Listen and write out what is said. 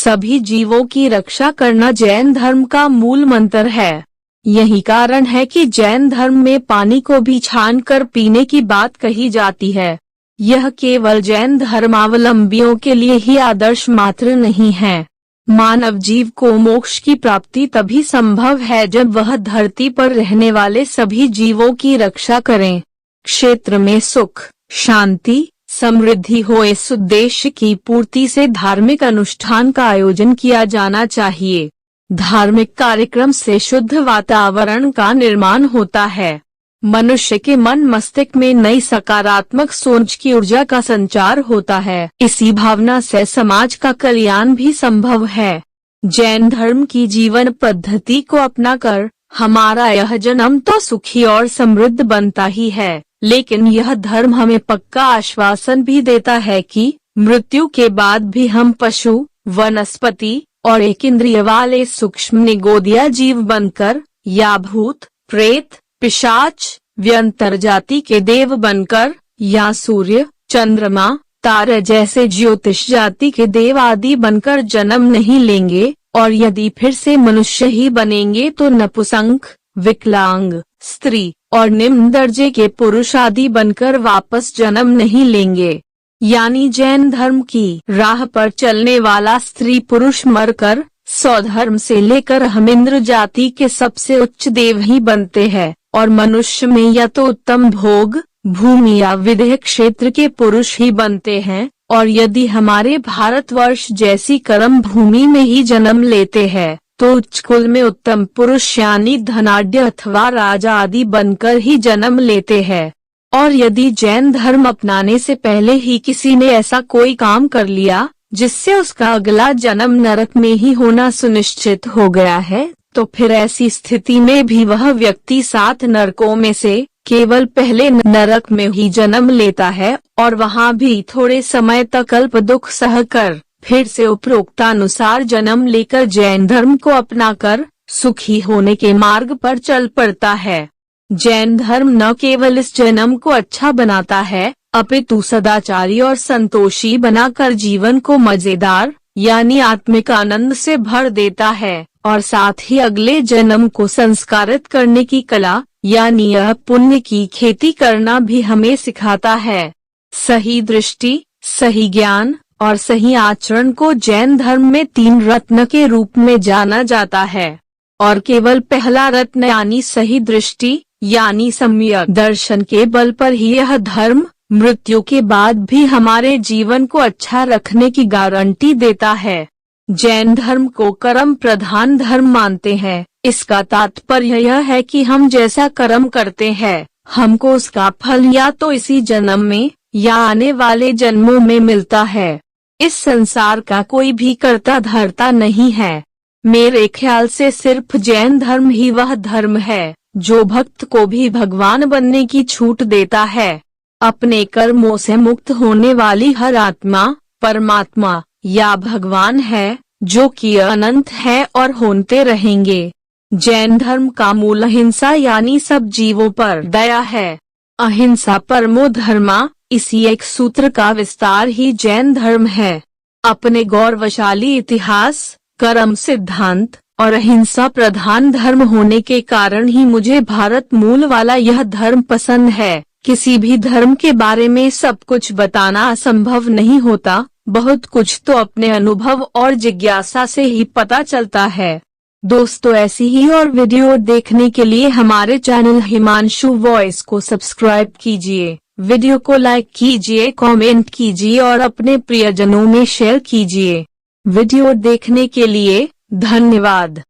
सभी जीवों की रक्षा करना जैन धर्म का मूल मंत्र है। यही कारण है कि जैन धर्म में पानी को भी छानकर पीने की बात कही जाती है। यह केवल जैन धर्मावलंबियों के लिए ही आदर्श मात्र नहीं है। मानव जीव को मोक्ष की प्राप्ति तभी संभव है जब वह धरती पर रहने वाले सभी जीवों की रक्षा करें। क्षेत्र में सुख, शांति, समृद्धि हो, इस उद्देश्य की पूर्ति से धार्मिक अनुष्ठान का आयोजन किया जाना चाहिए। धार्मिक कार्यक्रम से शुद्ध वातावरण का निर्माण होता है। मनुष्य के मन मस्तिष्क में नई सकारात्मक सोच की ऊर्जा का संचार होता है। इसी भावना से समाज का कल्याण भी संभव है। जैन धर्म की जीवन पद्धति को अपनाकर हमारा यह जन्म तो सुखी और समृद्ध बनता ही है, लेकिन यह धर्म हमें पक्का आश्वासन भी देता है कि मृत्यु के बाद भी हम पशु, वनस्पति और एक इंद्रिय वाले सूक्ष्म निगोदिया जीव बनकर या भूत, प्रेत, पिशाच, व्यंतर जाति के देव बनकर या सूर्य, चंद्रमा, तारे जैसे ज्योतिष जाति के देव आदि बनकर जन्म नहीं लेंगे, और यदि फिर से मनुष्य ही बनेंगे तो नपुंसक, विकलांग, स्त्री और निम्न दर्जे के पुरुष आदि बनकर वापस जन्म नहीं लेंगे। यानी जैन धर्म की राह पर चलने वाला स्त्री पुरुष मरकर स्वधर्म से लेकर हम इंद्र जाति के सबसे उच्च देव ही बनते हैं, और मनुष्य में या तो उत्तम भोग, भूमि या विदेह क्षेत्र के पुरुष ही बनते हैं, और यदि हमारे भारतवर्ष जैसी कर्म भूमि में ही जन्म लेते हैं तो उच्च कुल में उत्तम पुरुष यानी धनाढ्य अथवा राजा आदि बनकर ही जन्म लेते हैं। और यदि जैन धर्म अपनाने से पहले ही किसी ने ऐसा कोई काम कर लिया जिससे उसका अगला जन्म नरक में ही होना सुनिश्चित हो गया है, तो फिर ऐसी स्थिति में भी वह व्यक्ति 7 नरकों में से केवल पहले नरक में ही जन्म लेता है, और वहाँ भी थोड़े समय तक अल्प दुख सहकर फिर से उपरोक्तानुसार जन्म लेकर जैन धर्म को अपनाकर सुखी होने के मार्ग पर चल पड़ता है। जैन धर्म न केवल इस जन्म को अच्छा बनाता है, अपितु सदाचारी और संतोषी बनाकर जीवन को मजेदार यानी आत्मिक आनंद से भर देता है, और साथ ही अगले जन्म को संस्कारित करने की कला यानी यह पुण्य की खेती करना भी हमें सिखाता है। सही दृष्टि, सही ज्ञान और सही आचरण को जैन धर्म में 3 रत्न के रूप में जाना जाता है, और केवल पहला रत्न यानी सही दृष्टि यानी सम्यक दर्शन के बल पर ही यह धर्म मृत्यु के बाद भी हमारे जीवन को अच्छा रखने की गारंटी देता है। जैन धर्म को कर्म प्रधान धर्म मानते हैं। इसका तात्पर्य यह है कि हम जैसा कर्म करते हैं हमको उसका फल या तो इसी जन्म में या आने वाले जन्मों में मिलता है। इस संसार का कोई भी कर्ता धर्ता नहीं है। मेरे ख्याल से सिर्फ जैन धर्म ही वह धर्म है जो भक्त को भी भगवान बनने की छूट देता है। अपने कर्मों से मुक्त होने वाली हर आत्मा परमात्मा या भगवान है, जो कि अनंत है और होते रहेंगे। जैन धर्म का मूल अहिंसा यानी सब जीवों पर दया है। अहिंसा परमो धर्मा, इसी एक सूत्र का विस्तार ही जैन धर्म है। अपने गौरवशाली इतिहास, कर्म सिद्धांत और अहिंसा प्रधान धर्म होने के कारण ही मुझे भारत मूल वाला यह धर्म पसंद है। किसी भी धर्म के बारे में सब कुछ बताना असंभव नहीं होता, बहुत कुछ तो अपने अनुभव और जिज्ञासा से ही पता चलता है। दोस्तों, ऐसी ही और वीडियो देखने के लिए हमारे चैनल हिमांशु वॉइस को सब्सक्राइब कीजिए, वीडियो को लाइक कीजिए, कमेंट कीजिए और अपने प्रियजनों में शेयर कीजिए। वीडियो देखने के लिए धन्यवाद।